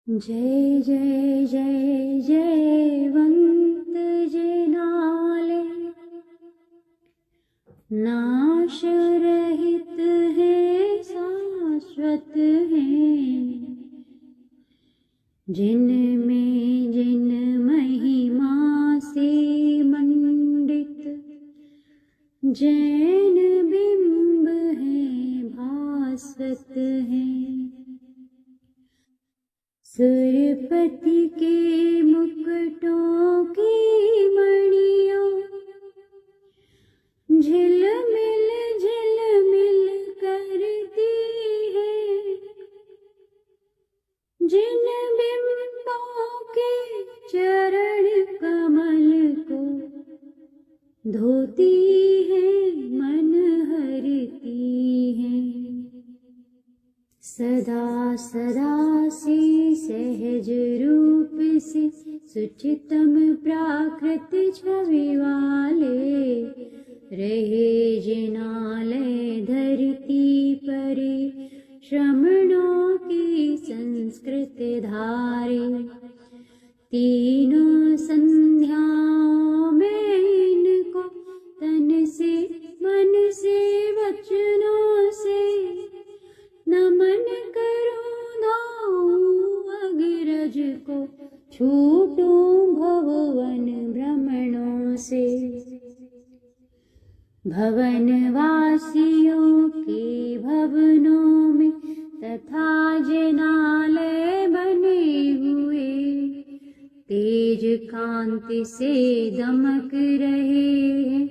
जय जय जय जयवंत जिनाले, नाश रहित है शाश्वत है। जिनमें जिन महिमा से मंडित जैन बिंब है भास्वत है। सुरपति के मुकुटों की मणियों झिलमिल करती है। जिन बिंबों के चरण कमल को धोती है मन हरती है। सदा सदा से सहज रूप से सुचितम प्राकृत छवि वाले रहे जिनालय धरती परे श्रमणों की संस्कृत धारे। तीनों संध्याओं में इनको तन से मन से वचनों से नमन करूं धाऊं अग्रज को छूटूं भवन भ्रमणों से। भवन वासियों के भवनों में तथा जिनालय बने हुए तेज कांति से दमक रहे हैं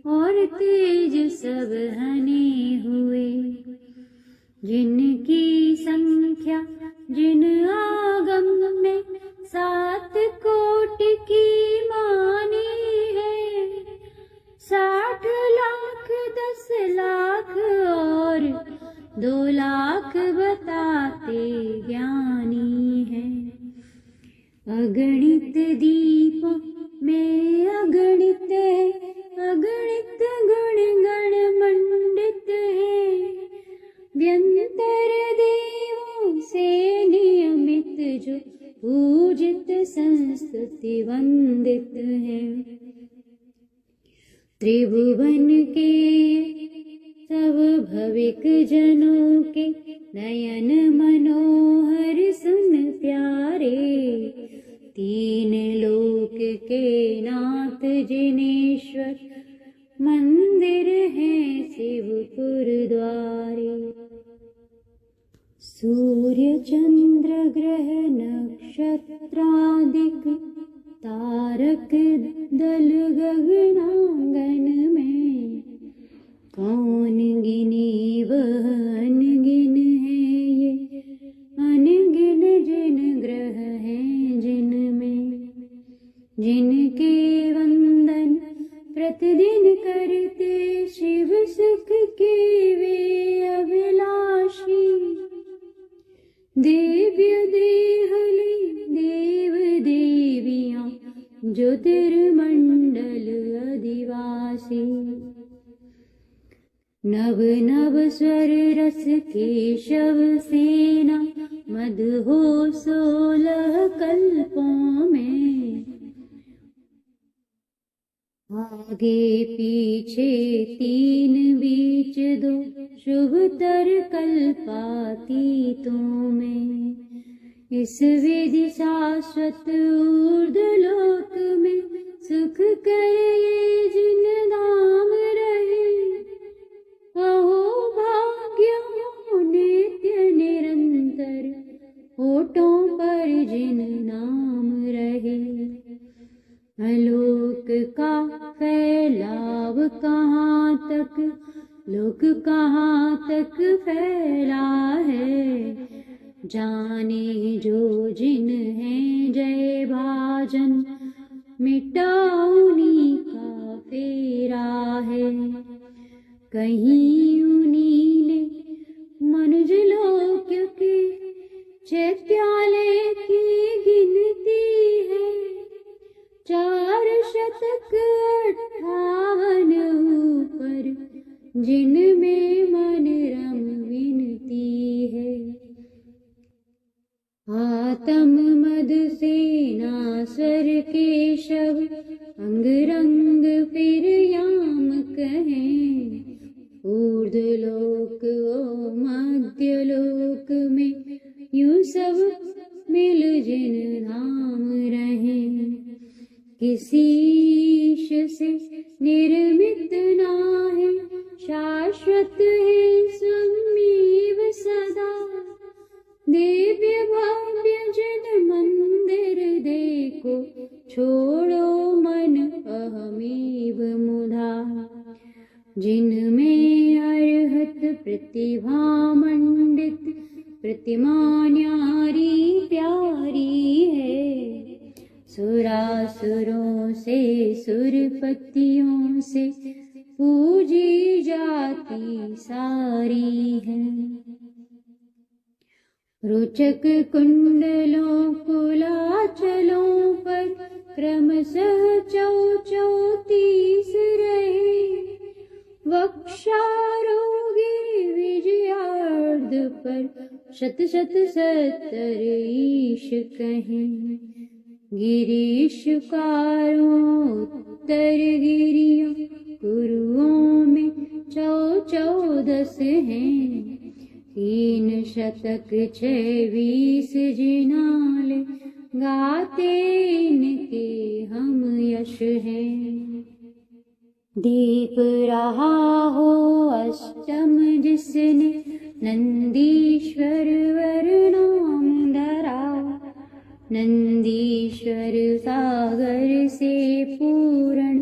और तेज सब हने हुए। जिनकी संख्या जिन आगम में 7 कोटि की मानी है। 60 लाख 10 लाख और 2 लाख बताते ज्ञानी है। अगणित दीपों में अगणित है, अगणित गुण गण मंडित है। व्यंतर देवों से नियमित जो पूजित संस्तुति वंदित है। त्रिभुवन के सब भविक जनों के नयन मनोहर सुन प्यारे। 3 लोक के नाथ जिनेश्वर मंदिर है शिवपुर द्वारे। सूर्य चंद्र ग्रह नक्षत्रादिक तारक दल गगनांगन में कौन गिने वह अनगिन है। ये अनगिन जिन ग्रह हैं जिनमें जिनके वंदन प्रतिदिन करते शिव सुख के वे अभिलाषी। दिव्य देहली देव देवियां ज्योतिर्मंडल अधिवासी। नव नव स्वर रस केशव सेना मद हो 16 कल्पों में। आगे पीछे 3 बीच 2 शुभतर कल्पातीतों में। इस विधि शाश्वत ऊर्ध्वलोक में सुख करे जिन धाम रहे। अहो भाग्य हो नित्य निरंतर होठों पर जिन नाम रहे। आलोक का फैलाव कहाँ तक लोक कहाँ तक फैला है। जाने जो जिन है जय भाजन मिटा उन्हीं का फेरा है। कहीं उन्हीं ने मनुज लोक के चैत्यालय की गिनती है। 4 शतक 58 ऊपर जिनमें मन रम विनती है। गौतम मधुसेना स्वर केशव अंग रंग फिर याम कहें। ऊर्ध्वलोक ओ मध्यलोक में यूं सब मिल जिन धाम रहे। किसी ईश से निर्मित नाहि शाश्वत है स्वमेव सदा। दिव्य भव्य जिन मंदिर देखो छोड़ो मन अहमेव मुधा। जिनमें अरहत प्रतिभा मंडित प्रतिमा न्यारी प्यारी है। सुरासुरों से सुरपतियों से पूजी जाती सारी है। रोचक कुंडलों कुलाचलों पर क्रमशः चौतीस रहे। वक्षारोगी विजयार्ध पर शत शत 70 ईश कहें। गिरीशकारों उत्तर गिरियों गुरुओं में 14 हैं। 3 शतक 26 जिनाले गाते इनके हम यश हैं। दीप रहा हो अष्टम जिसने नंदीश्वर वर नाम धरा। नंदीश्वर सागर से पूर्ण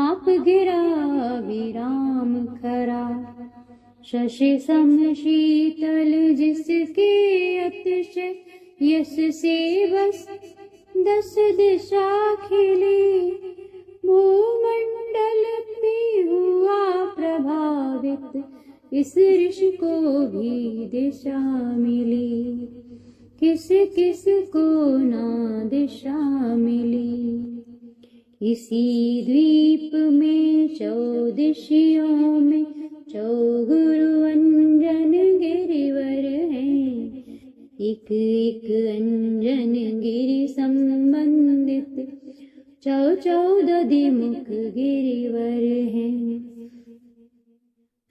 आप गिरा विराम खरा। शशि सम शीतल जिसके अतिशय यश से बस 10 दिशा खिली। भूमंडल भी हुआ प्रभावित इस ऋषि को भी दिशा मिली। किस किस को ना दिशा मिली। इसी द्वीप में 14 में 4 गुरु अंजन गिरिवर हैं। एक एक अंजन गिरि संबंधित 14 द्विमुख गिरिवर हैं।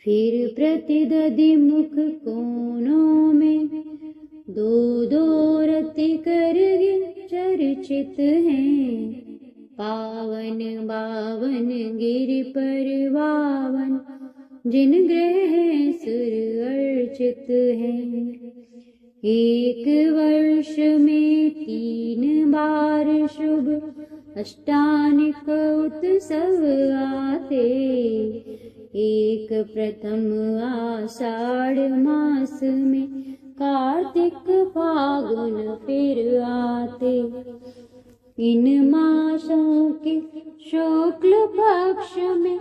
फिर प्रति द्विमुख कोनों में 2 रति कर चर्चित हैं। 52 गिरि पर 52 जिन ग्रह सुर अर्चित हैं। एक वर्ष में 3 बार शुभ अष्टानिक उत्सव आते। एक प्रथम आषाढ़ मास में कार्तिक फागुन फिर आते। इन मासों के शुक्ल पक्ष में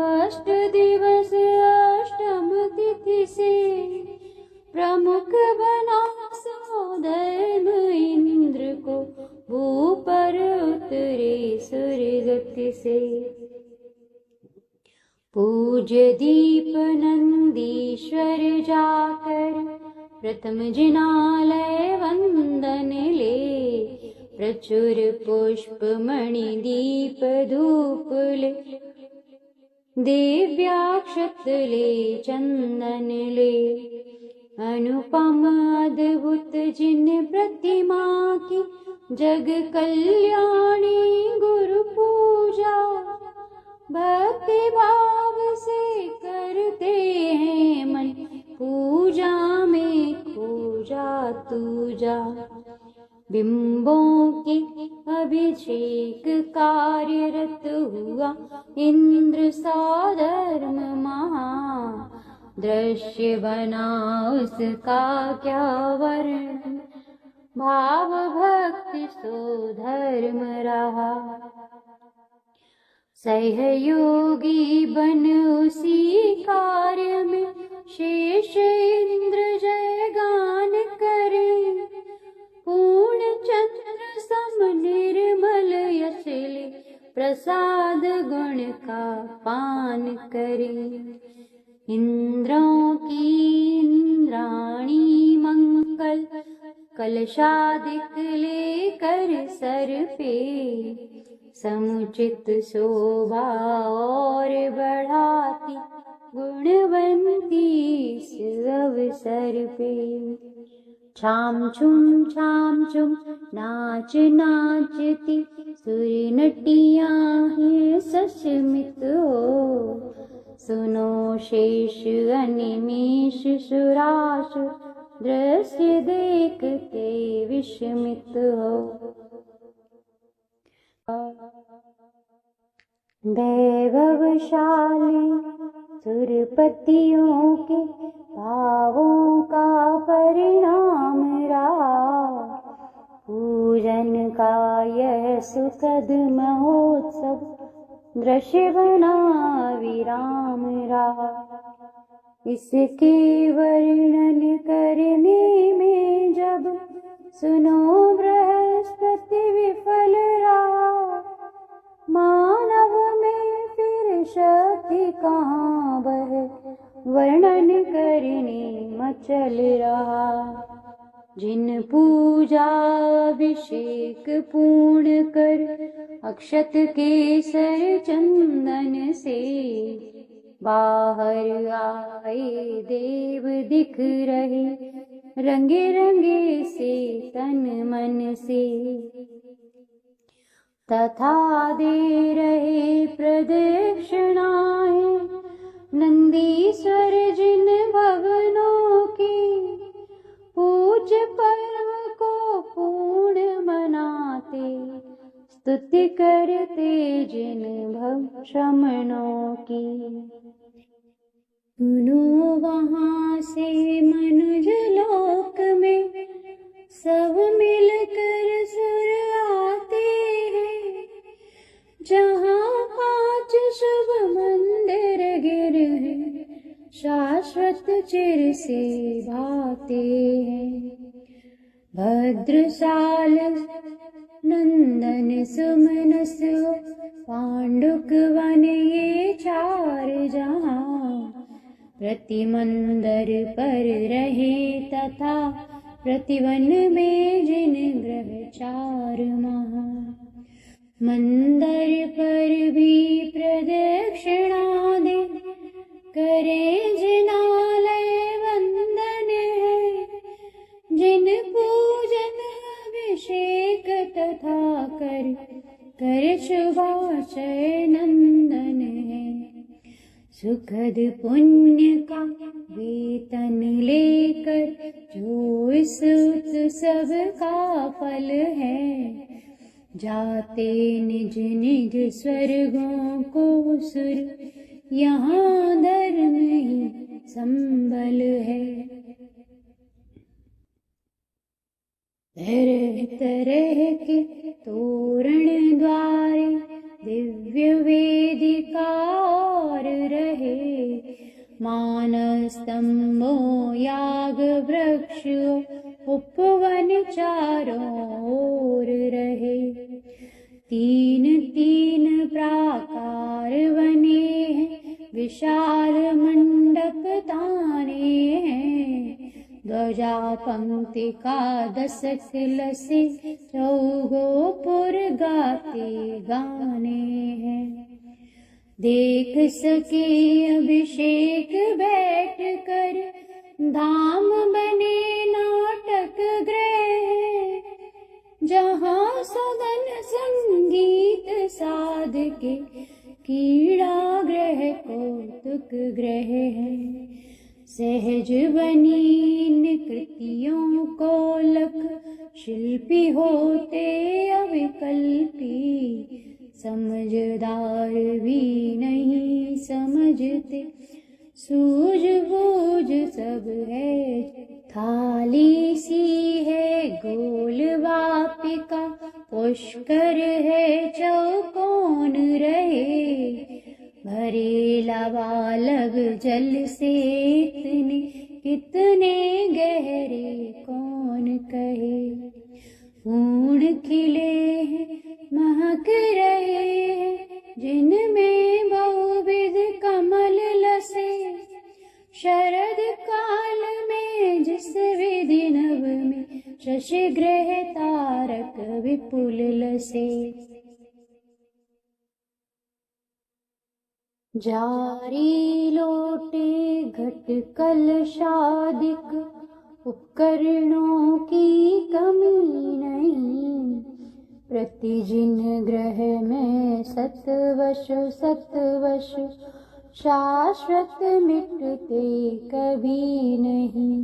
8 दिवस अष्टम तिथि से प्रमुख बना धर्म इंद्र को भू पर उतरे सुरगति से। पूज्य दीप नंदीश्वर जाकर प्रथम जिनालय वंदन ले। प्रचुर पुष्प मणि दीप धूप ले। दिव्याक्षत ले चंदन ले। अनुपम अद्भुत जिन प्रतिमा की जग कल्याणी गुरु पूजा। भक्ति भाव से करते हैं मन पूजा में खो जा तू जा। बिंबों की अभिषेक कार्यरत हुआ इंद्र सा धर्म महा। दृश्य बना उसका क्या वर्णन भाव भक्ति सो धर्म रहा। सहयोगी बन उसी कार्य में शेष इंद्र जय गान करे। पूर्ण चंद्र सम निर्मल यश ले प्रसाद गुण का पान करे। इंद्रों की इंद्राणी मंगल कल कलशादिक लेकर सर पे, समुचित शोभा और बढ़ाती गुणवंती इस अवसर पे। छाम छुम नाच नाचती सुर नटियाँ हैं सस्मित हो, सुनो शेष अनिमेष सुराश दृश्य देख के विस्मित हो। वैभवशाली सुरपतियों के भावों का परिणाम रहा, पूजन का यह सुखद महोत्सव दृश्य बना विराम रहा। इसके वर्णन करने में जब सुनो बृहस्पति विफल रहा, मानव में फिर शक्ति कहाँ वह वर्णन करने मचल रहा। जिन पूजा अभिषेक पूर्ण कर अक्षत केसर चंदन से बाहर आए देव दिख रहे रंगे रंगे से तन मन से, तथा दे रहे प्रदक्षिणाएं नंदीश्वर जिन भवनों की, पूज्य पर्व को पूर्ण मनाते स्तुति करते जिन भव श्रमणों की। सुनो वहाँ से मनुज लोक में सब मिलकर सुर आते हैं, जहाँ 5 शुभ मंदिर गिर हैं शाश्वत चिर से भाते हैं। भद्रशाल नंदन सुमनस पांडुक वन ये 4 जहाँ, प्रति मंदिर पर रहे तथा प्रतिवन में जिन ग्रह 4 महा। मंदिर पर भी प्रदक्षिणा दे करे जिनालय वंदन है, जिन पूजन अभिषेक तथा कर शुभाशय नंदन है। सुखद पुण्य का वेतन लेकर जो इस उत्सव का फल है, जाते निज निज स्वर्गों को सुर यहाँ धर्म ही संबल है। तरह तरह के तोरण द्वारे दिव्य वेदिका और रहे, मान स्तंभों याग वृक्ष उपवन चारों ओर रहे। 3 प्राकार बने हैं विशाल मंडप ताने हैं, ध्वजा पंक्ति का 10 लसे चौगोपुर गाते गाने हैं। देख सके अभिषेक बैठ कर धाम बने नाटक गृह, जहाँ सदन संगीत साध के कीड़ा ग्रह कौतुक ग्रह है। सहज बनी इन कृतियों को लख शिल्पी होते अविकल्पी, समझदार भी नहीं समझते सूझबूझ सब है। थाली सी है गोल वापिका, पुष्कर है चौकोन रहे, भरे लबालब जल से इतने कितने गहरे कौन कहे। फूल खिले हैं महक रहे हैं जिनमें बहुविध कमल लसे, शरद काल में जिस विधि नभ में शशि ग्रह तारक विपुल लसे। जारी लोटे घट कलशादिक उपकरणों की कमी नहीं। प्रतिजिन ग्रह में सतवश शाश्वत मिटते कभी नहीं।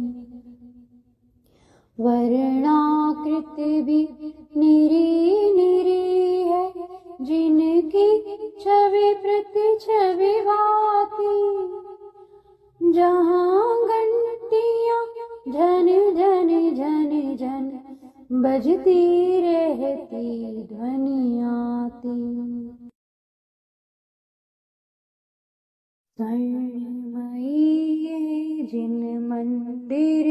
वर्णाकृत भी निरी है जिनकी छवि प्रति छवि भाती। जहाँ घंटियाँ झन झन झन झन बजती रहती ध्वनि आती। स्वर्णमयी ये जिन मंदिर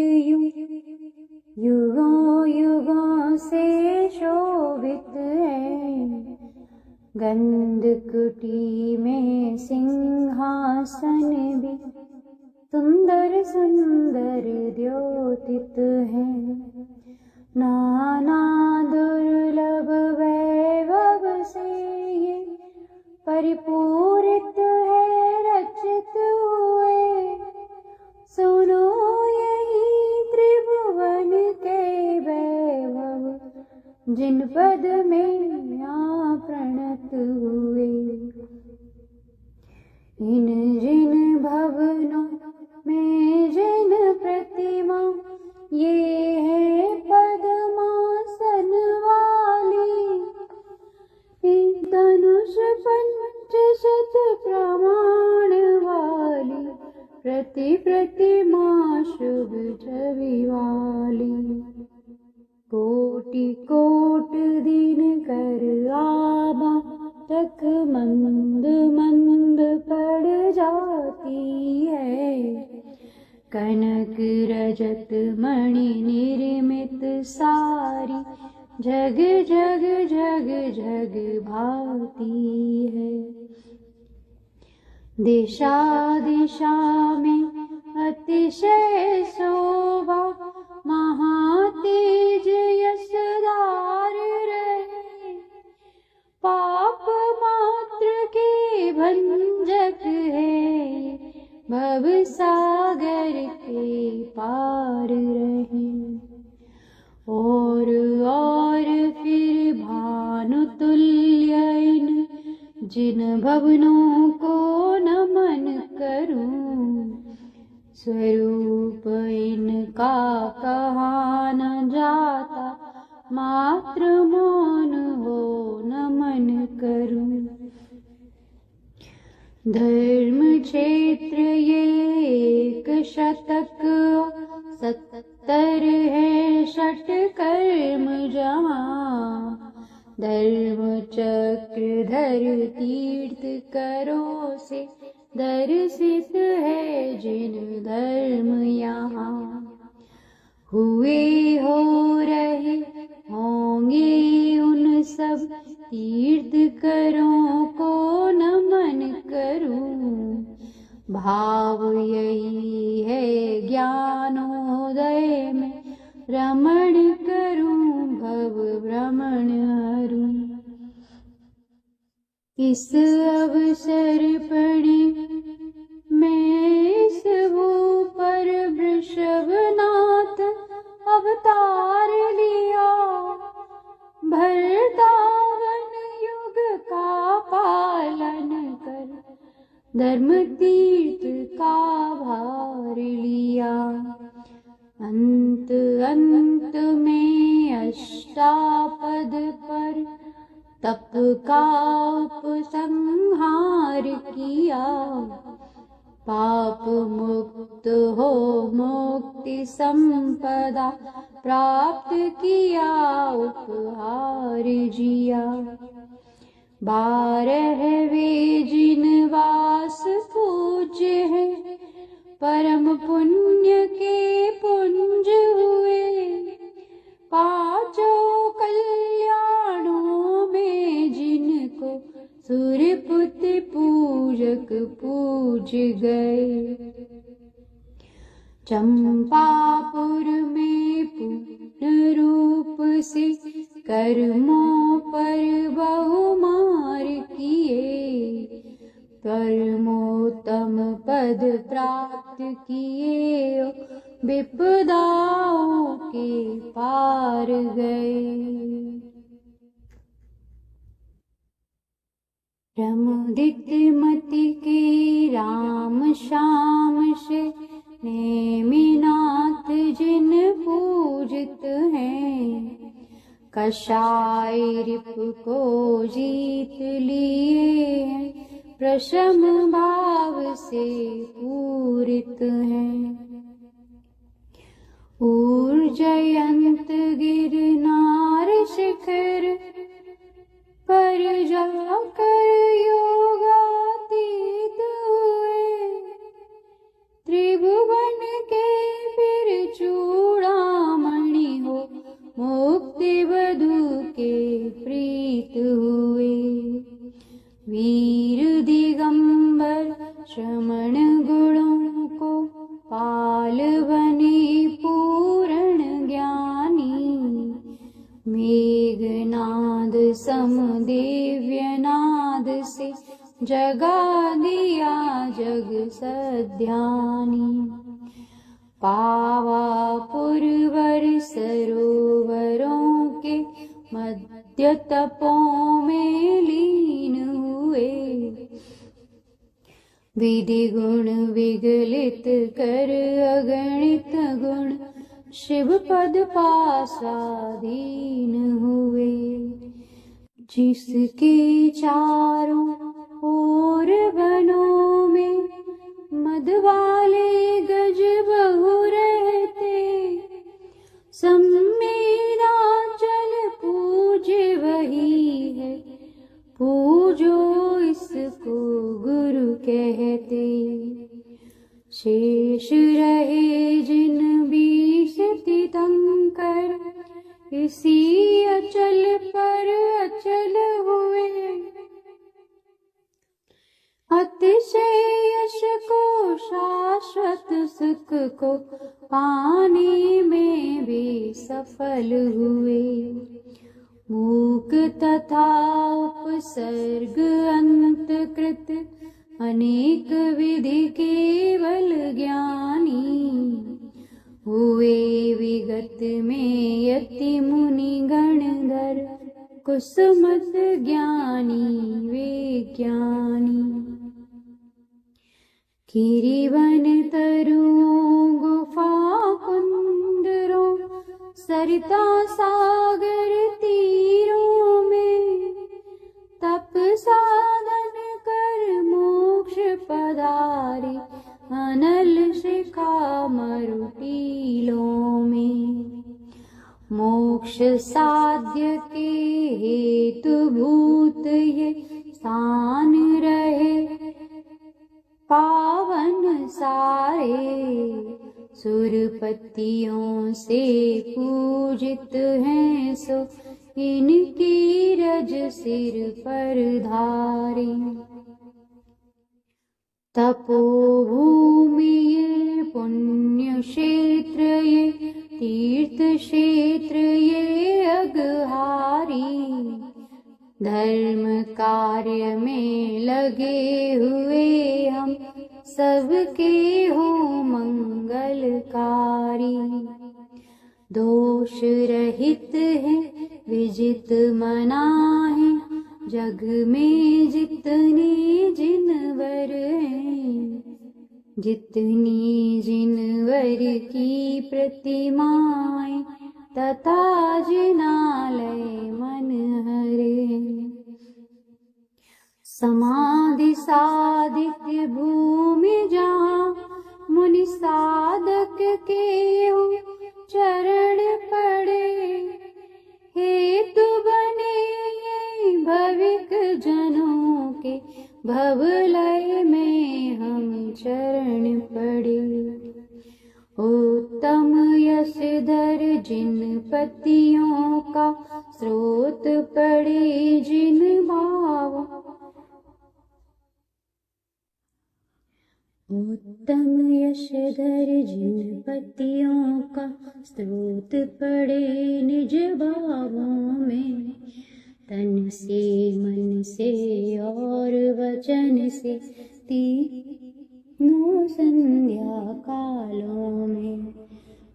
युगों युगों से शोभित है। गंध कुटी में सिंहासन भी सुंदर सुंदर द्योतित है। नाना दुर्लभ वैभव से ये परिपूरित है रचित हुए। सुनो यही त्रिभुवन के वैभव जिन पद में यहाँ प्रणत हुए। इन जिन भवनों में जिन प्रतिमा ये है पद्मासन वाली। धनुष पंचशत प्रमाण वाली प्रतिमा शुभ छवि वाली। कोटि कोट दिन कर आबा तक मंद मंद पड़ जाती है। कनक रजत मणि निर्मित सारी जग जग जग जग भाती है। दिशा दिशा में अतिशय शोभा महातेज यशदार रहे। पाप मात्र के भंजक है भव सागर के पार रहे। और फिर भानु तुल्य इन जिन भवनों को नमन करूं। स्वरूप इनका कहा न जाता मात्र मौन हो नमन करूं। धर्म क्षेत्र ये एक शतक 70 है षट कर्म जहाँ। धर्म चक्र धर तीर्थ करो से दर्शित है जिन धर्म यहाँ। हुए हो रहे होंगे उन सब तीर्थ करों को नमन करूं। भाव यही है ज्ञानोदय में रमण करूं भव भ्रमण हरूं। इस अवसर पड़े मैं इस भू पर वृषभनाथ अवतार लिया। भरतावन युग का पालन कर धर्म तीर्थ का भार लिया। अंत अंत में अष्टापद पर तप का उपसंहार किया। पाप मुक्त हो मुक्ति संपदा प्राप्त किया उपहार जिया। 12 वे जिन वास पूज्य है परम पुण्य के पुंज हुए। 5 कल्याणों में जिनको सूर्यपुत्र पूजक पूज गए। चंपापुर में पूर्ण से कर्मों पर बहुमार किए, परमोत्तम पद प्राप्त किए, विपदाओं के पार गए। प्रमुदित मति के राम श्याम से नेमिनाथ जिन पूजित हैं, कषाय रिप को जीत लिए हैं, प्रशम भाव से पूरित हैं। ऊर्जयंत गिरनार शिखर पर जाकर योगातीत हुए, त्रिभुवन के फिर चूड़ामणि हो, मुक्ति वधु के प्रीत हुए। वीर दिगंबर श्रमण गुणों को पाल बने पूर्ण ज्ञानी, मेघनाद सम दिव्यनाद से जगा दिया जग सध्यानी। पावापुरवर सरोवरों के मध्य तपों में लीन हुए, विधि गुण विगलित कर अगणित गुण शिव पद पासाधीन हुए। जिसके चारों ओर वनों में मद वाले गज बहु रहते, सम्मेदाचल पूज्य वही है, पूजो इसको गुरु कहते। शेष रहे जिन बीस तीर्थंकर, इसी अचल पर अचल हुए, अतिशय यश को शाश्वत सुख को पाने में भी सफल हुए। मूक तथा उपसर्ग अंत कृत अनेक विधि केवल ज्ञानी, हुए विगत में यति मुनि गणधर, कुसुमत ज्ञानी विज्ञानी। गिरिवन तरुओं गुफा कुंदरों, सरिता सागर तीरों में, तप साधन कर मोक्ष पधारे, अनल शिखा मरुटीलों में। मोक्ष साध्य के हेतु भूत ये स्थान रहे पावन सारे, सुरपतियों से पूजित हैं सो, इनकी रज सिर पर धारे। तपोभूमि ये पुण्य क्षेत्र ये, तीर्थ क्षेत्र ये अगहारी, धर्म कार्य में लगे हुए हम, सबके हो मंगलकारी। दोष रहित है विजित मना है, जग में जितने जिनवर हैं, जितनी जिनवर की प्रतिमाएं, तथा जिनालय मन हरे। समाधि साधित भूमि जहाँ, मुनि साधक के हो चरण पड़े, हेतु बने ये भविक जनों के, भवलय में हम चरण पड़े। उत्तम यशधर जिन पतियों का, स्रोत पड़े जिन भाव, उत्तम यशधर जिन पतियों का स्रोत पड़े निज भावों में, तन से मन से और वचन से तीनों संध्या कालों में।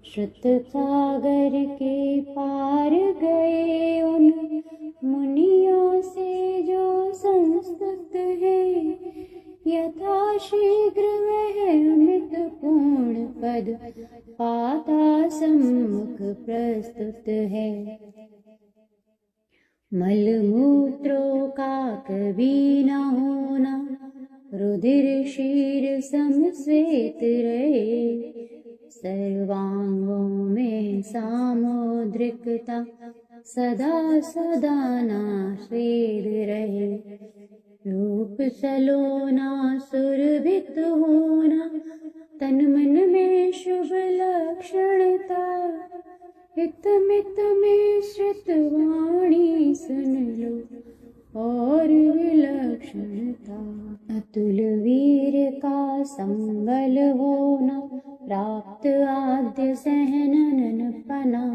श्रुत सागर के पार गए उन मुनियों से जो संस्तुत है, यथा शीघ्र वह अमित पूर्ण पद पाता सम्मुख प्रस्तुत है। मल मूत्रों का कभी न होना, रुधिर क्षीर सम श्वेत रहे, सर्वांगों में सामुद्रिकता सदा सदा नाश्वेद रहे। रूप सलोना सुरभित होना, तन मन में शुभ लक्षणता, हित मित में श्रुत वाणी सुन लो और विलक्षणता। अतुल वीर का संबल होना, प्राप्त आद्य सहनन पना,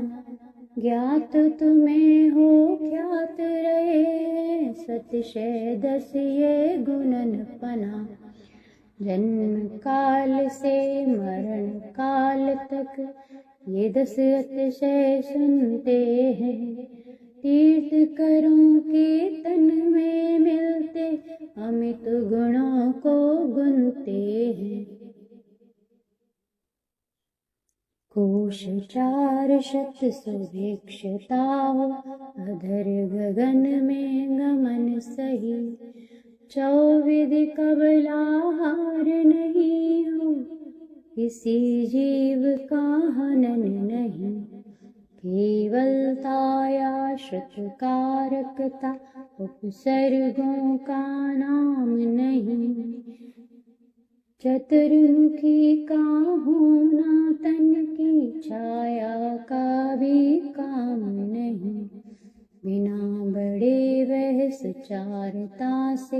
ज्ञात तुम्हें हो ख्यात रहे, सतिशय दस ये गुणन पना। जन्म काल से मरण काल तक ये 10 अतिशय सुनते हैं, तीर्थ करों के तन में मिलते, अमित गुणों को गुनते हैं। कोश 4 शत सुभिक्षता हो, अधर गगन में गमन सही, चौविधि कबलाहार नहीं हो, किसी जीव का हनन नहीं। केवलता या श्रुतकारकता, उपसर्गों का नाम नहीं। चतुर्मुखी का होना, तन की छाया का भी काम नहीं। बिना बड़े वह सुचारता से,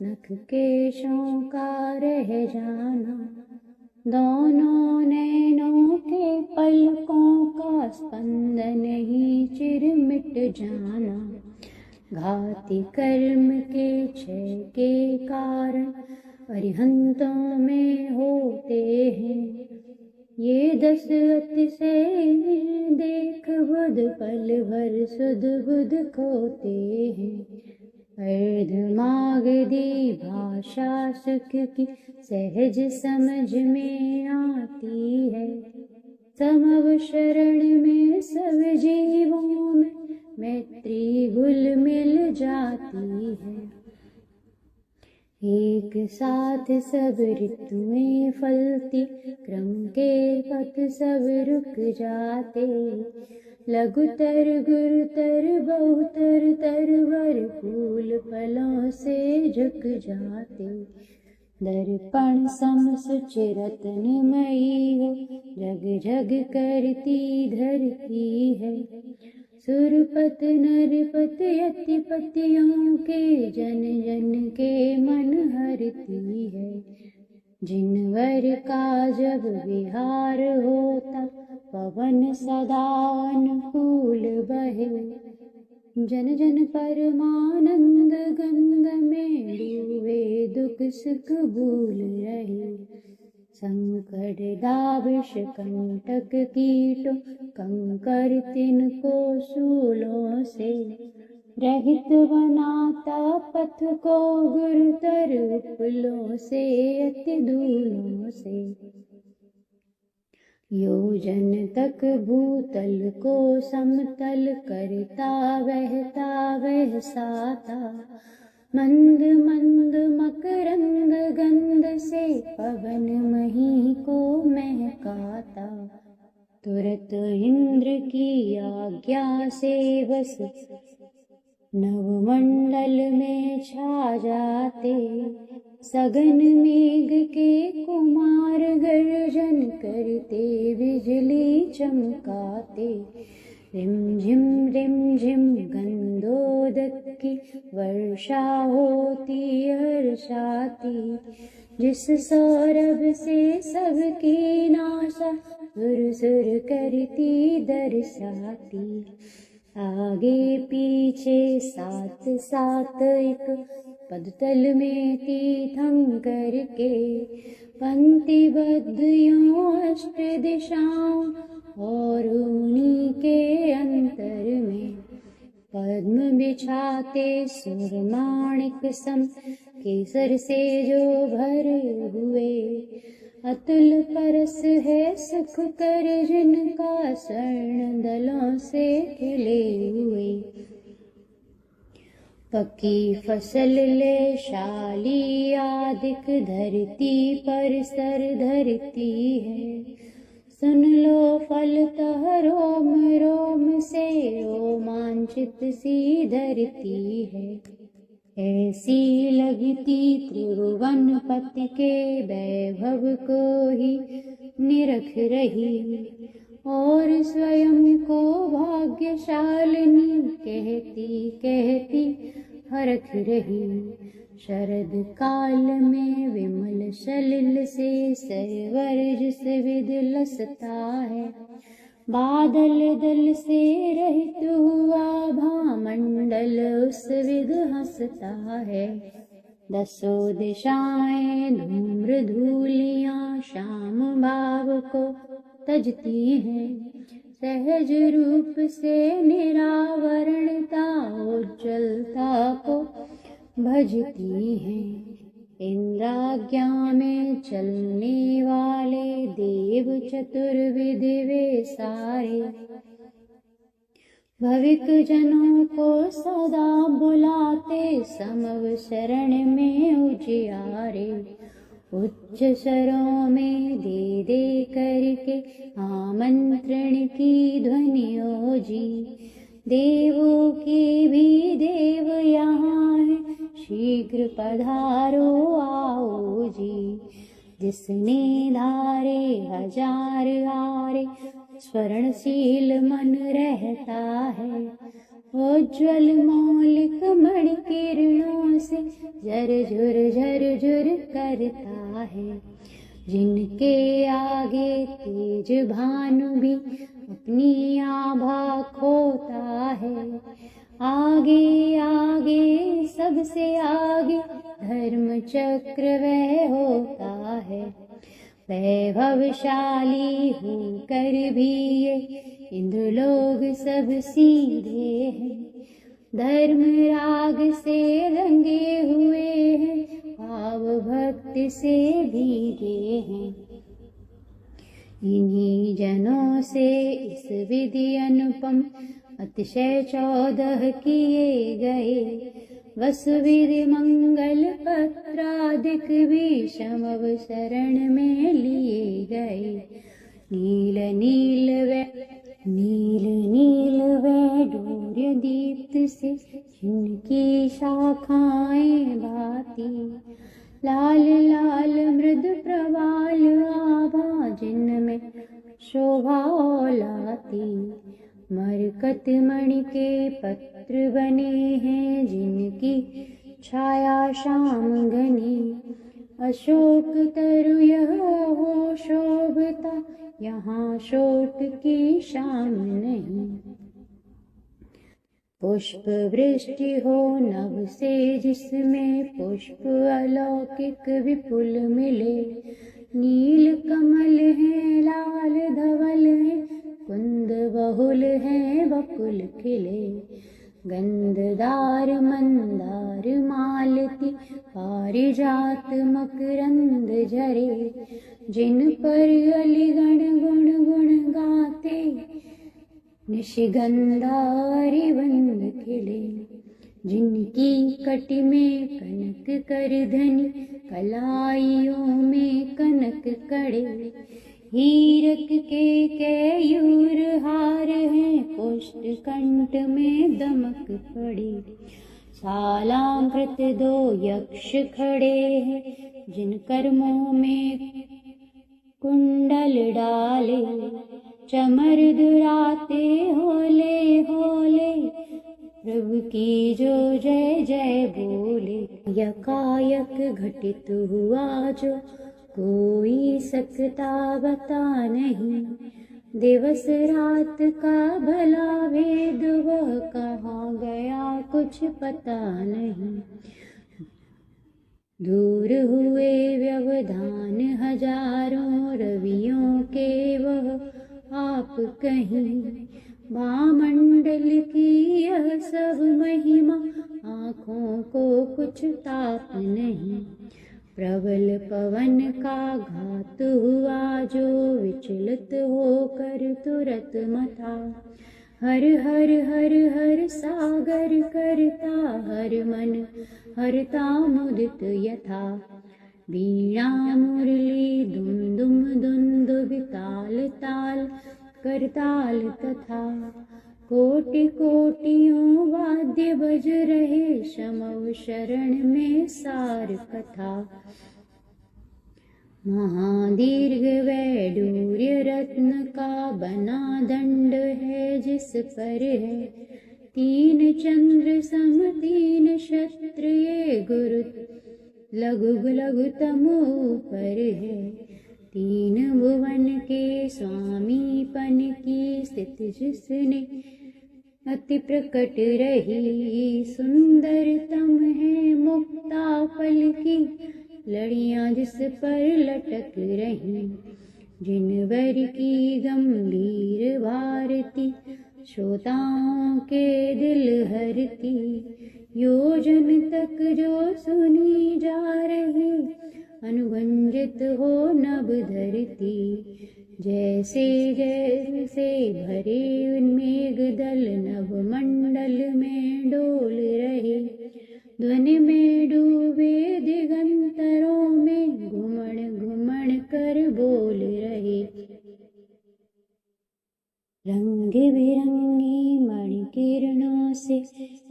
नख केशों का रह जाना, दोनों नैनों के पलकों का स्पंदन ही चिर मिट जाना। घाती कर्म के क्षय के कारण अरिहंतों में होते हैं, ये 10 अतिशय देख बुध पल भर सुध बुध खोते हैं। अर्धमागधी भाषा सुख की सहज समझ में आती है, समव शरण में सब जीवों में मैत्री घुल मिल जाती है। एक साथ सब ऋतुएं फलती, क्रम के पथ सब रुक जाते, लघुतर गुरुतर बहुतर तरवर फूल फलों से झुक जाते। दर्पण सम सुचि रत्नमयी हो, जग जग करती धरती है, सुरपत नरपत यतिपतियों के जन जन के मन हरती है। जिनवर का जब विहार होता, पवन सदा अनुकूल बहे, जन जन परमानंद गंध में डूबे दुख सुख भूल रहे। संकट दाविश कंटक कीटो, कंकर तिनको शूलों से, रहित बनाता पथ को गुरुतर उपलों से अति दूलों से। योजन तक भूतल को समतल करता बहता वह साता, मंद मंद मकरंद गंध से पवन मही को महकाता। तुरत इंद्र की आज्ञा से बस नवमंडल में छा जाते, सघन मेघ के कुमार गर्जन करते बिजली चमकाते। रिम झिम गंधोदक की वर्षा होती हर्षाती, जिस सौरभ से सबकी नासा सुर सुर करती दर्शाती। आगे पीछे साथ साथ एक पदतल में तीर्थंकर के, पंक्तिबद्ध यूं अष्ट दिशाओं और उन्हीं के अंतर में पद्म बिछाते सुरमाणिक सम केसर से जो भरे हुए। अतुल परस है सुख कर जिनका स्वर्ण दलों से खिले हुए। पकी फसल ले शाली आदिक धरती पर सर धरती है। सुन लो फलतः रोम रोम से रोमांचित सी धरती है। ऐसी लगती त्रिभुवनपति के वैभव को ही निरख रही, और स्वयं को भाग्यशालिनी कहती कहती हरख रही। शरद काल में विमल सलिल से सरवर जिस विध लसता है, बादल दल से रहित हुआ भामंडल उस विध हंसता है। दसों दिशाएं धूम्र धूलियां श्याम भाव को तजती हैं। सहज रूप से निरावरणता उज्ज्वलता को भजती हैं। इंद्राज्ञा में चलने वाले देव चतुर्विध वे सारे, भविक जनों को सदा बुलाते समव शरण में उजियारे। उच्च स्वरों में दे दे करके आमंत्रण की ध्वनियों जी। देवों की भी देव यहाँ है, शीघ्र पधारो आओ जी। जिसने धारे हजार हारे स्वर्णशील मन रहता है, उज्ज्वल मौलिक मणि किरणों से झर झुर करता है। जिनके आगे तेज भानु भी अपनी आभा खोता है। आगे आगे सबसे आगे धर्म चक्र वह होता है। वैभवशाली होकर भी ये इंद्र लोग सब सीधे हैं। धर्म राग से रंगे हुए हैं, भाव भक्ति से भीगे हैं। इन्हीं जनों से इस विधि अनुपम अतिशय 14 किए गए। वसुविधि मंगल पत्रादिक भी समव शरण में लिए गए। नील नील वैडूर्य दीप्त से जिनकी शाखाएं भाती, लाल लाल मृद प्रवाल आभा जिनमें शोभा लाती। मरकत मणि के पत्र बने हैं जिनकी छाया श्याम घनी। अशोक तरु यह हो शोभता, यहाँ शोक की शाम नहीं। पुष्प वृष्टि हो नभ से जिसमें पुष्प अलौकिक विपुल मिले। नील कमल है लाल धवल है, कुंद बहुल है बकुल खिले। गंधदार मंदार मालती पारिजात मकरंद झरे। जिन पर अलिगण गुण गुण गाते, निशिगंधारी बंद खिले। जिनकी कटि में कनक करधनी, कलाइयों में कनक कड़े। हीरक के केयूर हार हैं, पुष्ट कंठ में दमक पड़े। सालांकृत 2 यक्ष खड़े हैं, जिन कर्मों में कुंडल डाले। चमर दुराते होले होले, प्रभु की जो जय जय बोले। यकायक घटित हुआ जो कोई सकता बता नहीं, दिवस रात का भला भेद वह कहाँ गया कुछ पता नहीं। दूर हुए व्यवधान हजारों रवियों के वह आप कहीं, भामंडल की यह सब महिमा आँखों को कुछ ताप नहीं। प्रबल पवन का घात हुआ जो विचलित होकर तुरत मथा, हर हर हर हर सागर करता हर मन हरता मुदित यथा। वीणा मुरली दुम दुम दुंदुभि ताल ताल करताल तथा, कोटि कोटियों वाद्य बज रहे शमव शरण में सार कथा। महादीर्घ वैडूर्य रत्न का बना दंड है जिस पर है, तीन चंद्र सम तीन क्षत्र ये गुरु लघु लघुतम पर है। तीन भुवन के स्वामीपन की स्थिति जिसने अति प्रकट रही, सुंदरतम है मुक्ता फल की लड़ियां जिस पर लटक रही। जिनवर की गंभीर भारती श्रोताओं के दिल हरती, योजन तक जो सुनी जा रही अनुगंजित हो नभ धरती। जैसे जैसे भरे मेघ दल नभ मंडल में डोल रहे, ध्वनि में डूबे दिगंतरों में घुमण घुमण कर बोल रहे। रंग बिरंगी मणि किरणों से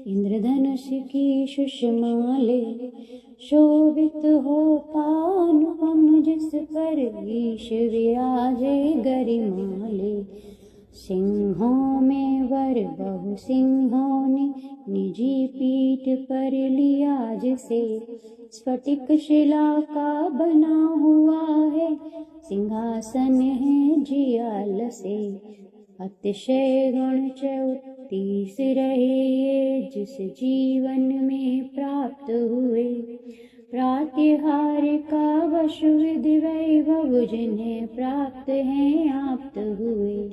इंद्रधनुष की सुषमाले, शोभित हो पानुपम जिस पर ईश विराजे गरिमाले। सिंहों में वर बहु सिंहों ने निजी पीठ पर लिया जिसे, स्फटिक शिला का बना हुआ है सिंहासन है जियाल से। अतिशय गुण 34 रहे ये जिस जीवन में प्राप्त हुए, प्रातिहारिका वश विधि वैभव जिन्हें प्राप्त हैं आप्त हुए।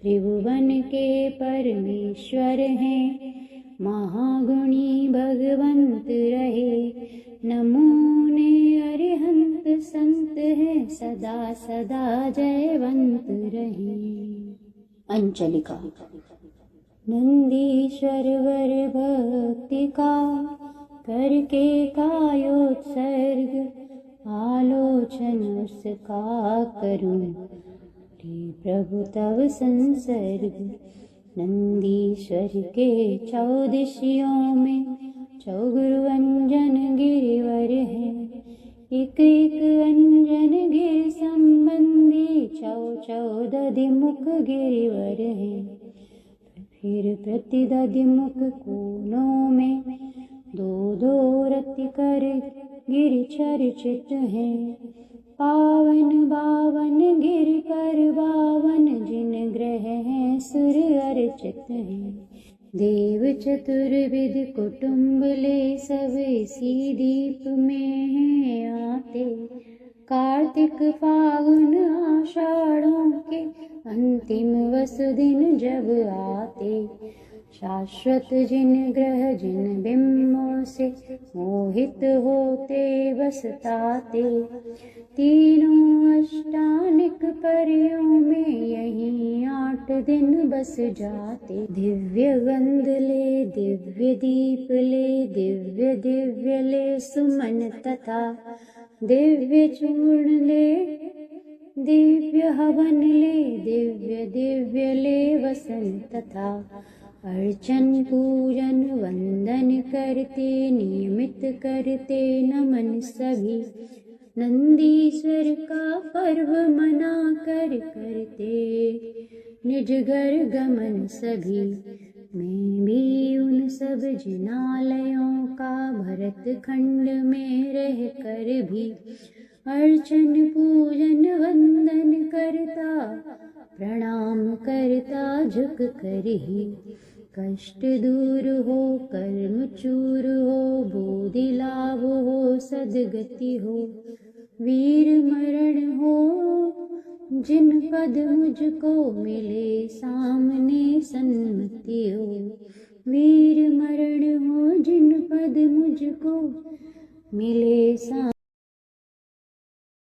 त्रिभुवन के परमेश्वर हैं महागुणी भगवंत रहे, नमूने अरिहंत संत हैं सदा सदा जयवंत रहे। अंचलिका। नंदीश्वर वर भक्ति का करके कायोत्सर्ग, आलोचन उसका करूं हे प्रभु तव संसर्ग। नंदीश्वर के 14 दिशियों में चौगुरु अंजन गिरिवर है, एक एक अंजन गिर संबंधी 14 मुख गिरिवर है। फिर प्रति दधिमुख कोनों में 2 रति कर गिरि चर्चित है। पावन बावन गिर कर 52 जिन ग्रह हैं सुर अर्चित हैं। देव चतुर्विध कुटुंब ले सब इसी दीप में हैं आते, कार्तिक फागुन आषाढ़ों के अंतिम वसु दिन जब आते। शाश्वत जिन ग्रह जिन बिंबों से मोहित होते बसताते, तीनों अष्टानिक परियों में यही 8 दिन बस जाते। दिव्य गंध ले दिव्य दीप ले दिव्य दिव्य ले सुमन तथा, दिव्य चूर्ण ले दिव्य हवन ले दिव्य दिव्य ले वसन तथा। अर्चन पूजन वंदन करते नियमित करते नमन सभी, नंदीश्वर का पर्व मना कर करते निज घर गमन सभी। मैं भी उन सब जिनालयों का भरत खंड में रह कर भी अर्चन पूजन वंदन करता, प्रणाम करता झुक कर ही। कष्ट दूर हो, कर्म चूर हो, बोधि लाभ हो, सदगति हो, वीर मरण हो जिन पद मुझको मिले, सामने सन्मति हो। वीर मरण हो जिन पद मुझको मिले,